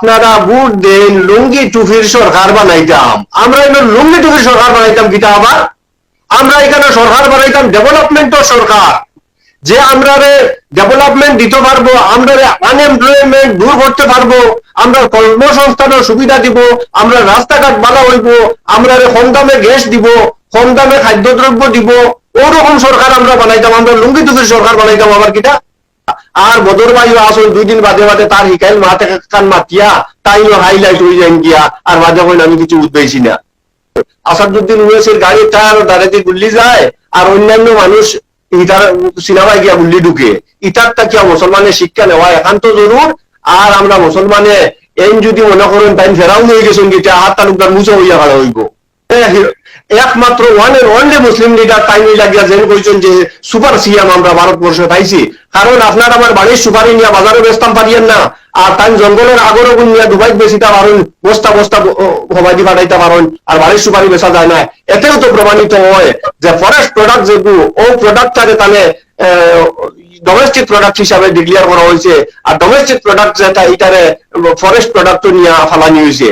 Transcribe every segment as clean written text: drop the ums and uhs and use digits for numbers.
আপনারা ভোট দেন লুঙ্গি টুপির সরকার বানাইতাম, আমরা এখানে লুঙ্গি টুপির সরকার বানাইতাম কিটা আবার, আমরা এখানে সরকার বানাইতাম ডেভেলপমেন্টের সরকার, যে আমরা ডেভেলপমেন্ট দিতে পারবো, আমরা আনএমপ্লয়মেন্ট দূর করতে পারবো, আমরা কর্মসংস্থানের সুবিধা দিব, আমরা রাস্তাঘাট ভালো হইব, আমরা কম দামে গ্যাস দিব, কম দামে খাদ্যদ্রব্য দিব, ওরকম সরকার আমরা বানাইতাম, আমরা লুঙ্গি টুপির সরকার বানাইতাম আবার কিটা। আর বদর ভাই আসল 2 দিন বাদে বাদে তার হিকাইল মাথা কান মাতিয়া তাইও হাইলাইট হয়ে যান গিয়া, আর বাদে কইন আমি কিছু উদ্বেগী না। আসাদুদ্দিন ওয়েসের গাড়ির টায়ার দাঁড়াতে গুল্লি যায়, আর অন্যান্য মানুষ ইটার সিনেমায় গিয়া গুল্লি ঢুকে, ইটারটা কি মুসলমানের শিক্ষা নেওয়া একান্ত জরুর। আর আমরা মুসলমানে এই যদি মনে করেন তাই ফেরাও হয়ে গেছেন গিটা হাত তালুকদার মুছে হইয়া ভাড়া হইব, একমাত্র one and only Muslim leader তাই লাগিয়া যেন কইছেন যে সুপার সিএম আমরা ভারতবর্ষে পাইছি, কারণ আপনার আমার বাড়ির সুপারি নিয়ে বাজারে বেচতাম পারিয়েন না, আর তাই জঙ্গলের আগরও গুণ নিয়ে দুবাই বেচিতে পারেন, বস্তা বস্তা হবাইতে পাঠাইতে পারেন, আর বাড়ির সুপারি বেচা যায় না। এতেও তো প্রমাণিত হয় যে ফরেস্ট প্রোডাক্ট যেগুলো ও প্রোডাক্টটাকে তাহলে ডোমেস্টিক প্রোডাক্ট হিসাবে ডিক্লেয়ার করা হয়েছে, আর ডোমেস্টিক প্রোডাক্ট যেটা এটারে ফরেস্ট প্রোডাক্ট নিয়ে ফালানি হয়েছে।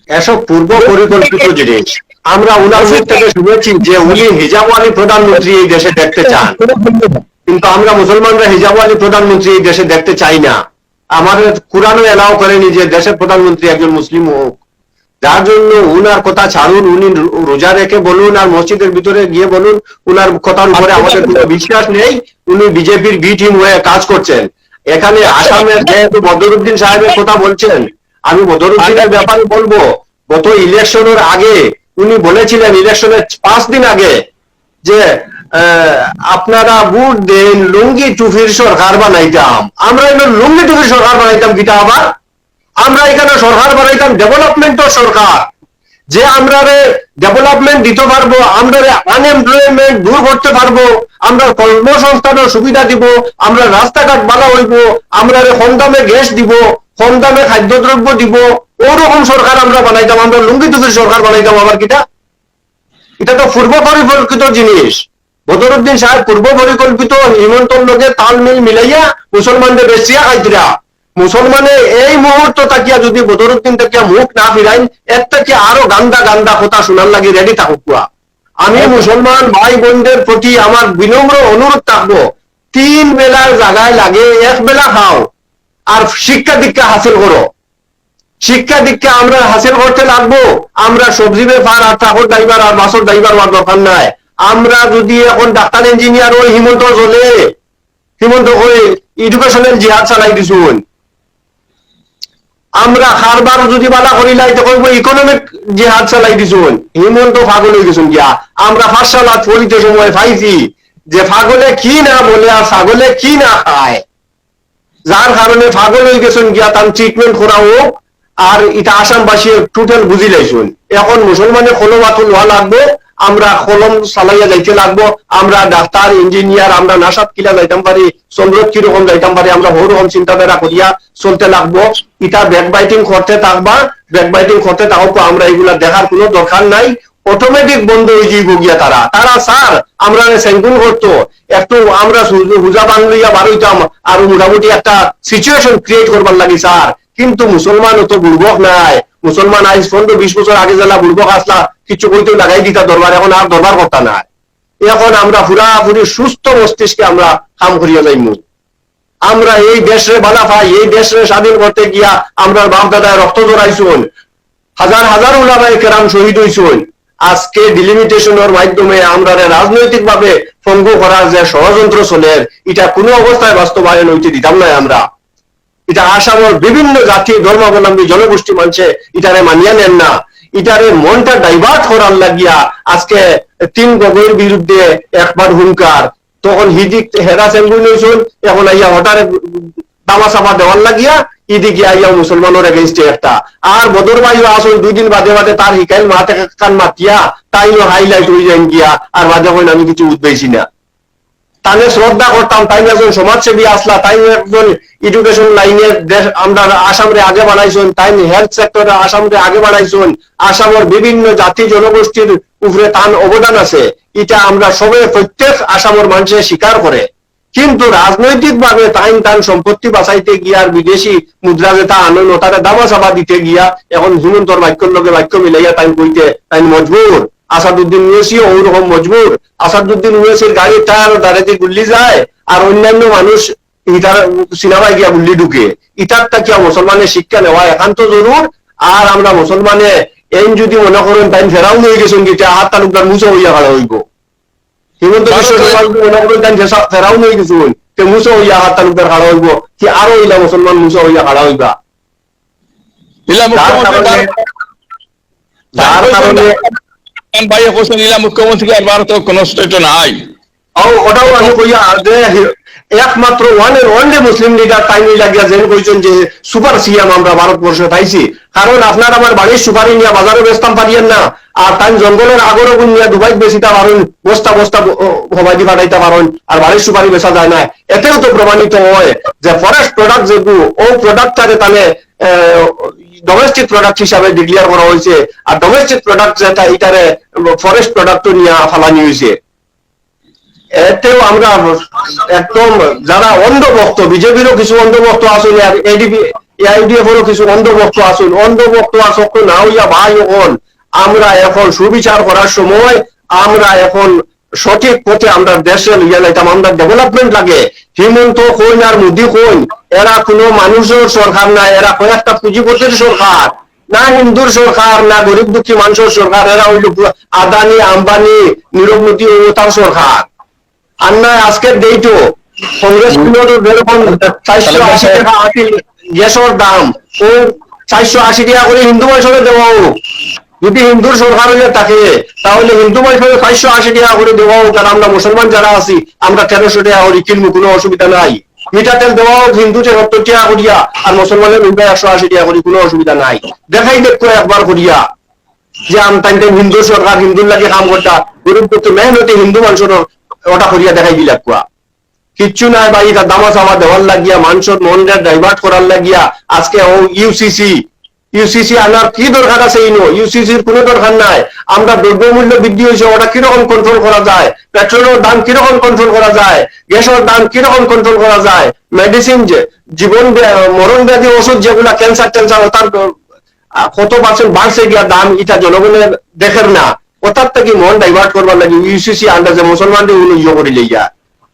এসব পূর্ব পরিকল্পিত জিনিস। আমরা উনার মুখ থেকে শুনেছি যে উনি হিজাবওয়ালি প্রধানমন্ত্রী এই দেশে দেখতে চান, কিন্তু আমরা মুসলমানরা হিজাবওয়ালি প্রধানমন্ত্রী এই দেশে দেখতে চাই না। আমাদের কোরআনও এলাও করেনি যে দেশের প্রধানমন্ত্রী একজন মুসলিম হোক। যার জন্য উনার কথা ছাড়ুন, উনি রোজা রেখে বলুন আর মসজিদের ভিতরে গিয়ে বলুন, উনার কথার উপরে আমাদের কোনো বিশ্বাস নেই। উনি বিজেপির বি টিম হয়ে কাজ করছেন। এখানে আসামের যেহেতু বদরুদ্দিন সাহেবের কথা বলছেন, আমি বদরুদ্দিনের ব্যাপারে বলবো, গত ইলেকশনের আগে উনি বলেছিলেন, ইলেকশনের 5 দিন আগে, যে আপনারা ভোট দেন লুঙ্গি টুপির সরকার বানাইতাম, আমরা এখানে লুঙ্গি টুপির সরকার বানাইতাম কিটা আবার, আমরা এখানে সরকার বানাইতাম ডেভেলপমেন্টের সরকার, যে আমরা ডেভেলপমেন্ট দিতে পারবো, আমরা আনএমপ্লয়মেন্ট দূর করতে পারবো, আমরা কর্মসংস্থানের সুবিধা দিব, আমরা রাস্তাঘাট ভালো হইব, আমরা কম দামে গ্যাস দিব, কম দামে খাদ্যদ্রব্য দিব, ওরকম সরকার আমরা বানাইতাম, আমরা লুঙ্গি টুপির সরকার বানাইতাম আবার কিটা। এটা তো পূর্ব পরিকল্পিত জিনিস। বদরুদ্দিন সাহেব পূর্ব পরিকল্পিত হিমন্তর লোকে তালমিল মিলাইয়া মুসলমানদের বেশিয়া খাইতরা। মুসলমানে এই মুহূর্ত তাকিয়া যদি বদরুদ্দিন তাকিয়া মুখ না ফিরাইন, এর থেকে আরো গান্দা গান্দা কথা শোনার লাগি রেডি থাকুক। আমি মুসলমান ভাই বোনদের প্রতি আমার বিনম্র অনুরোধ থাকবো, 3 বেলার জায়গায় লাগে 1 বেলা খাও, আর শিক্ষা দীক্ষা হাসিল করো। শিক্ষা দীক্ষা আমরা হাসিল করতে লাগবো। আমরা সবজি ব্যাপার আর ট্রাকর ড্রাইভার আর বাসের ড্রাইভার হওয়ার দরকার নাই। আমরা যদি এখন ডাক্তার ইঞ্জিনিয়ার ওই হিমন্ত চলে, হিমন্ত ওই এডুকেশনাল জিহাদ চালাই দিছুন, আমরা খারবার যদি বালা করিলাই তো কইব ইকোনমিক জিহাদ চালাই দিছুন। হিমন্ত পাগল হয়ে গেছুন গিয়া। আমরা 5 সাল পড়িতে সময় পাইছি যে পাগলে কি না বলে আর ছাগলে কি না খায়, যার কারণে পাগল হয়ে গেছুন গিয়া, তার ট্রিটমেন্ট করা হোক। আর এটা আসামবাসী টোটাল বুঝি লাইছুন। এখন মুসলমানের কলম হাতে লোয়া লাগবে, আমরা কলম চালাইয়া যাইতে লাগবো। আমরা ডাক্তার ইঞ্জিনিয়ার, আমরা নাসাদ কিলা যাইতাম পারি, চন্দ্রত কিরকম যাইতাম পারি, আমরা ওরকম চিন্তাধারা করিয়া চলতে লাগবো। এটা ব্যাকবাইটিং করতে থাকবা, ব্যাকবাইটিং করতে থাকবো। আমরা এগুলা দেখার কোনো দরকার নাই, অটোমেটিক বন্ধ হয়ে যাইব গিয়া। তারা স্যার আমরা সেঙ্গুল করতো, একটু আমরা হুজা বাংলিয়া বার হইতাম আর মোটামুটি একটা সিচুয়েশন ক্রিয়েট করবার লাগি স্যার। কিন্তু মুসলমান তো বুড়বক নাই। মুসলমান আজ 15-20 বছর আগে যারা বুড়বক আসলা কিছু কইতে লাগাই দিতা দরবার, এখন আর দরবার করতা নাই। এখন আমরা পুরাপুরি সুস্থ মস্তিষ্কে আমরা কাম করিয়া যাইমু। আমরা এই দেশে বালা পাই, এই দেশে স্বাধীন করতে গিয়া আমরা বাপ দাদায় রক্ত জড়াইছুন, হাজার হাজার উলামায়ে কেরাম শহীদ হইছুন। আজকে ডিলিমিটেশনের মাধ্যমে আমরা রাজনৈতিক ভাবে পঙ্গু করার যে ষড়যন্ত্র চলে, এটা কোনো অবস্থায় বাস্তবায়ন হইতে দিতাম না আমরা। এটা আসামের বিভিন্ন জাতি ধর্মাবলম্বী জনগোষ্ঠী মানুষে এটারে মানিয়া নেন না। এটারে মনটা ডাইভার্ট করার লাগিয়া আজকে 3 গগৈর বিরুদ্ধে একবার হুঙ্কার, তখন হিদিক হেরা সেঙ্গুল হইছুন, এখন আইয়া হঠাৎ দামা চাপা দেওয়ার লাগিয়া এদিকে আইয়া মুসলমানের এগেইনস্টে একটা। আর বদর ভাইও আসুন 2 দিন বাদে বাদে তার হিকাইল মাথা কান মাতিয়া তাইও হাইলাইট হয়ে যান গিয়া, আর বাদে কইন আমি কিছু উদ্বেগী না। তাকে শ্রদ্ধা করতাম, তাই একজন সমাজসেবী আসলা, তাই একজন এডুকেশন লাইনে দেশ আমরা আসামরে আগে বাড়াইছুন, তাই হেলথ সেক্টরে আসামরে আগে বাড়াইছুন। আসামের বিভিন্ন জাতি জনগোষ্ঠীর উপরে তার অবদান আছে, এটা আমরা সবাই প্রত্যেক আসামের মানুষে স্বীকার করে। কিন্তু রাজনৈতিক ভাবে তান সম্পত্তি বাঁচাইতে গিয়া আর বিদেশি মুদ্রা যেটা আনন্দ ওটারে দাবা চাবা দিতে গিয়া এখন হিমন্তর বাক্যর লগে বাক্য মিলাইয়া তাই কইতে তাই মজবুর। আসাদুদ্দিন ওয়েসিও ওইরকম মজবুর। আসাদুদ্দিন ওয়েসির গাড়ির টায়ার দাঁড়াতে গুল্লি যায় আর অন্যান্য মানুষ ইটার সিনেমায় গিয়া গুল্লি ঢুকে। ইটারটা কি মুসলমানের শিক্ষা নেওয়া একান্ত জরুর। আর আমরা মুসলমানে এই যদি মনে করেন তাই ফেরাও হয়ে গেছেন গিয়ে হাত তালুকদার মুছে হইয়া ভালো হইব। হিমন্ত বিশ্ব শর্মা মনে করেন তাই ফেরাও হয়ে গেছেন তে মুছে হইয়া হাত তালুকদার খাড়া হইব কি আরো ইলা মুসলমান মুছে হইয়া খাড়া হইবা। যার কারণে ভাই কোশ্চেন নিলা মুখ্যমন্ত্রী আর ভারত কোনো স্টেট নাই। ওটাও আমি কইয়া যে একমাত্র one and only Muslim leader time লাগিয়া যেন কইছেন যে সুপার সিএম আমরা ভারতবর্ষে পাইছি। কারণ আপনার আমার বাড়ির সুপারি নিয়ে বাজারে বেচতাম পারিয়েন না আর তাই জঙ্গলের আগরও গুণ নিয়ে দুবাই বেচিতে পারেন বস্তা বস্তা হবাইতে পাঠাইতে পারেন আর বাড়ির সুপারি বেচা যায় না। এতেও তো প্রমাণিত হয় যে ফরেস্ট প্রোডাক্ট যেগুলো ও প্রোডাক্টটারে তাহলে ডোমেস্টিক প্রোডাক্ট হিসাবে ডিক্লেয়ার করা হয়েছে আর ডোমেস্টিক প্রোডাক্ট যেটা এটারে ফরেস্ট প্রোডাক্ট নিয়ে ফালানি হয়েছে। এতেও আমরা একদম যারা অন্ধভক্ত বিজেপিরও কিছু অন্ধভক্ত আসুন এডিপি এআইডিএফেরও কিছু অন্ধভক্ত আসুন অন্ধভক্ত আসক্ত না হইয়া ভাই হন আমরা এখন সুবিচার করার সময় আমরা এখন সঠিক পথে আমরা দেশে লইয়া লাইতাম। আমরা ডেভেলপমেন্ট লাগে। হিমন্ত কইন আর মোদী কইন এরা কোনো মানুষের সরকার না, এরা কয়েকটা পুঁজিপতির সরকার না, হিন্দুর সরকার না, গরিব দুঃখী মানুষের সরকার। এরা হইল আদানি আম্বানি নীরব মোদী তার সরকার। আর না আজকের ডেটও কংগ্রেস যেরকম 480 টাকা গ্যাসের দাম ও 480 টাকা করে হিন্দু মানুষের দেওয়া হোক। যদি হিন্দুর সরকার হইলে থাকে তাহলে হিন্দু মানুষের 480 টাকা করে দেওয়া হোক আর আমরা মুসলমান যারা আছি আমরা 1300 টাকা করে কিনবো, কোনো অসুবিধা নাই। মিঠা তেল দেওয়া হোক হিন্দু 70 টাকা করিয়া আর মুসলমানের 180 টাকা করি, কোনো অসুবিধা নাই। দেখাই দেখতো একবার করিয়া যে আমতাইন হিন্দু সরকার হিন্দুর লাগে কাম করতা গরিব করতে মেহনতি হিন্দু মানুষের ওটা করিয়া দেখাই দিলা কুয়া কিচ্ছু নাই ভাই। এটা দামা চামা দেওয়ার লাগিয়া মানুষের মনটা ডাইভার্ট করার লাগিয়া আজকে ও ইউসিসি আনার কি দরকার আছে? ইউসিসির কোনো দরকার নাই। আমরা দ্রব্যমূল্য বৃদ্ধি হয়েছে ওটা কিরকম কন্ট্রোল করা যায়, পেট্রোলের দাম কিরকম কন্ট্রোল করা যায়, গ্যাসের দাম কিরকম কন্ট্রোল করা যায়, মেডিসিন জীবন মরণ ব্যাধি ওষুধ যেগুলা ক্যান্সার তার কত পার্সেন্ট বাড়ছে গিয়া দাম এটা জনগণের দেখের না। ওটার থেকে মন ডাইভার্ট করবার লাগে ইউসিসি আন্দাজে মুসলমানদের ইয়ে করে লইয়া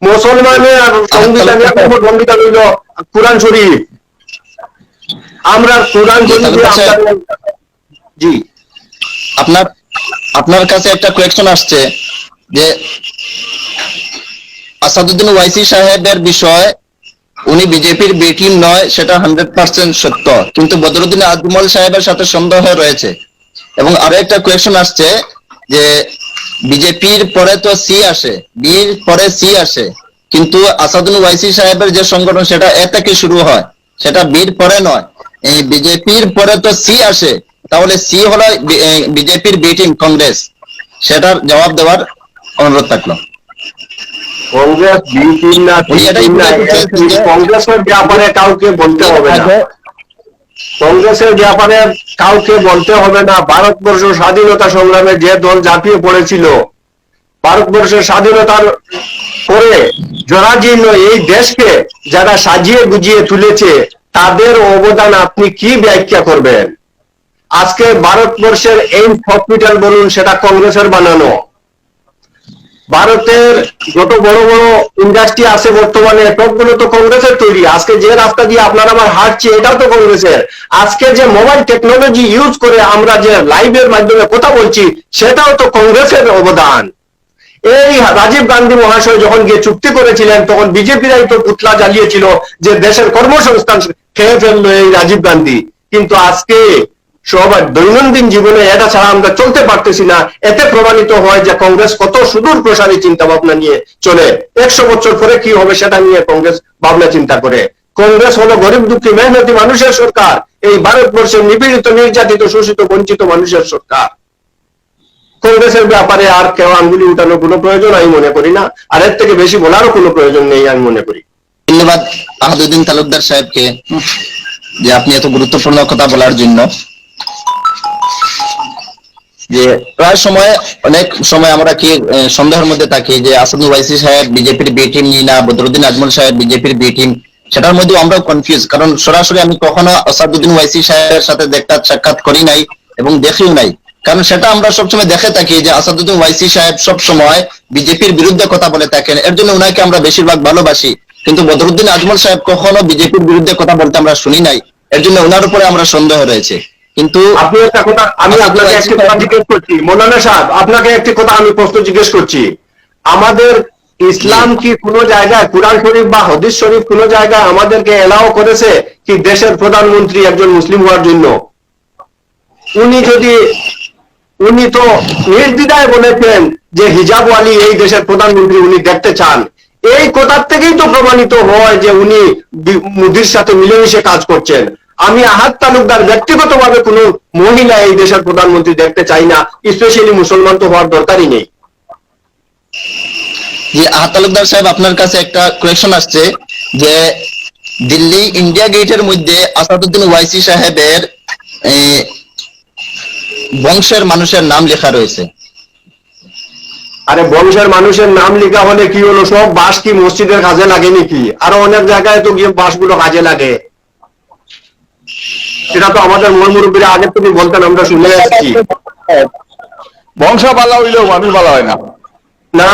মুসলমানের সংবিধান হইল কোরআন শরীফ। আমরা কোরআন জি আপনার কাছে একটা কোয়েশ্চন আসছে যে আসাদুদ্দিন ওয়াইসি সাহেবের বিষয় উনি বিজেপির বি টিম নয়, সেটা 100% সত্য, কিন্তু বদরুদ্দিন আজমল সাহেবের সাথে সন্দেহ রয়েছে। এবং আরো একটা কোয়েশ্চন আসছে যে বিজেপির পরে তো সি আসে, বির পরে সি আসে, কিন্তু আসাদুদ্দিন ওয়াইসি সাহেবের যে সংগঠন সেটা এ থেকে শুরু হয়, সেটা বির পরে নয়। এই বিজেপির পরে তো সি আসে, তাহলে সি হলো বিজেপির বি টিম কংগ্রেস। সেটার জবাব দেওয়ার অনুরোধ থাকলো। কংগ্রেস বি টিম না কংগ্রেসের ব্যাপারে কাউকে বলতে হবে না, কংগ্রেসের ব্যাপারে কাউকে বলতে হবে না। ভারতবর্ষ স্বাধীনতা সংগ্রামে যে দল ঝাঁপিয়ে পড়েছিল, ভারতবর্ষের স্বাধীনতার পরে জরাজীর্ণ এই দেশকে যারা সাজিয়ে গুজিয়ে তুলেছে তাদের অবদান আপনি কি ব্যাখ্যা করবেন? আজকে ভারতবর্ষের এইমস হসপিটাল বলুন সেটা কংগ্রেসের বানানো। ভারতের যত বড় বড় ইন্ডাস্ট্রি আছে বর্তমানে সবগুলো তো কংগ্রেসের তৈরি। আজকে যে রাস্তা দিয়ে আপনার আমার হাঁটছি এটাও তো কংগ্রেসের। আজকে যে মোবাইল টেকনোলজি ইউজ করে আমরা যে লাইভের মাধ্যমে কথা বলছি সেটাও তো কংগ্রেসের অবদান। এই রাজীব গান্ধী মহাশয় যখন গিয়ে চুক্তি করেছিলেন তখন বিজেপিরাই তো পুতলা জ্বালিয়েছিল যে দেশের কর্মসংস্থান খেয়ে ফেললো এই রাজীব গান্ধী। কিন্তু আজকে সবার দৈনন্দিন জীবনে এটা ছাড়া আমরা চলতে পারতেছি না। এতে প্রমাণিত হয় যে কংগ্রেস কত সুদূর প্রসারী চিন্তা ভাবনা নিয়ে চলে। 100 বছর পরে কি হবে সেটা নিয়ে কংগ্রেস ভাবনা চিন্তা করে। কংগ্রেস হলো গরিব দুঃখী মেহনতি মানুষের সরকার, এই ভারতবর্ষের নিপীড়িত নির্যাতিত শোষিত বঞ্চিত মানুষের সরকার। কংগ্রেসের ব্যাপারে আর কেউ আঙ্গুলি উঠানোর কোনো প্রয়োজন আমি মনে করি না, আর এর থেকে বেশি বলারও কোনো প্রয়োজন নেই আমি মনে করি। ধন্যবাদ আহাদুদ্দিন তালুকদার সাহেবকে যে আপনি এত গুরুত্বপূর্ণ কথা বলার জন্য। যে প্রায় সময় অনেক সময় আমরা কি সন্দেহের মধ্যে থাকি যে আসাদুল ওয়াইসি সাহেব বিজেপির বি টিম না বদরুদ্দিন আজমল সাহেব বিজেপির বি টিম, সেটার মধ্যে আমরা কনফিউজ, কারণ সরাসরি আমি কখনো আসাদুদ্দিন ওয়াইসি সাহেবের সাথে দেখা সাক্ষাৎ করি নাই এবং দেখিও নাই। কারণ সেটা আমরা সবসময় দেখে থাকি যে আসাদুদ্দিন ওয়াইসি সাহেব সব সময় বিজেপির বিরুদ্ধে কথা বলে থাকেন, এর জন্য ওনাকে আমরা বেশিরভাগ ভালোবাসি। কিন্তু বদরুদ্দিন আজমল সাহেব কখনো বিজেপির বিরুদ্ধে কথা বলতে আমরা শুনি নাই, এর জন্য ওনার উপরে আমরা সন্দেহ রয়েছে। কিন্তু আপনি একটা কথা, আমি আপনাকে একটি কথা জিজ্ঞেস করছি মৌলানা সাহেব, আপনাকে একটি কথা আমি প্রশ্ন জিজ্ঞেস করছি। আমাদের ইসলাম কি কোনো জায়গায়, কুরআন শরীফ বা হাদিস শরীফ কোনো জায়গায় আমাদেরকে এলাও করেছে কি দেশের প্রধানমন্ত্রী একজন মুসলিম হওয়ার জন্য? উনি তো নির্দ্বিধায় বলেছেন যে হিজাবওয়ালি এই দেশের প্রধানমন্ত্রী উনি দেখতে চান। এই কথার থেকেই তো প্রমাণিত হয় যে উনি মোদির সাথে মিলেমিশে কাজ করছেন। আমি আহাদ তালুকদার ব্যক্তিগতভাবে কোনো মহিলা এই দেশের প্রধানমন্ত্রী দেখতে চাই না, স্পেশালি মুসলমান তো হওয়ার দরকারই নেই। যে আহাদ তালুকদার সাহেব, আপনার কাছে একটা কোয়েশ্চন আসছে যে দিল্লি ইন্ডিয়া গেটের মধ্যে আসাদুদ্দিন ওয়াইসি সাহেবের বংশের মানুষের নাম লেখা রয়েছে। আরে বংশের মানুষের নাম লেখা হলে কি হলো, সব বাস কি মসজিদের কাজে লাগে নাকি? আরো অনেক জায়গায় তো গিয়ে বাসগুলো কাজে লাগে, সেটা তো আমাদের মূল মুরব্বীরা আগের থেকে বলতেন, আমরা শুনে আসছি। বংশ ভালো হইলেও মানুষ ভালো হয় না। না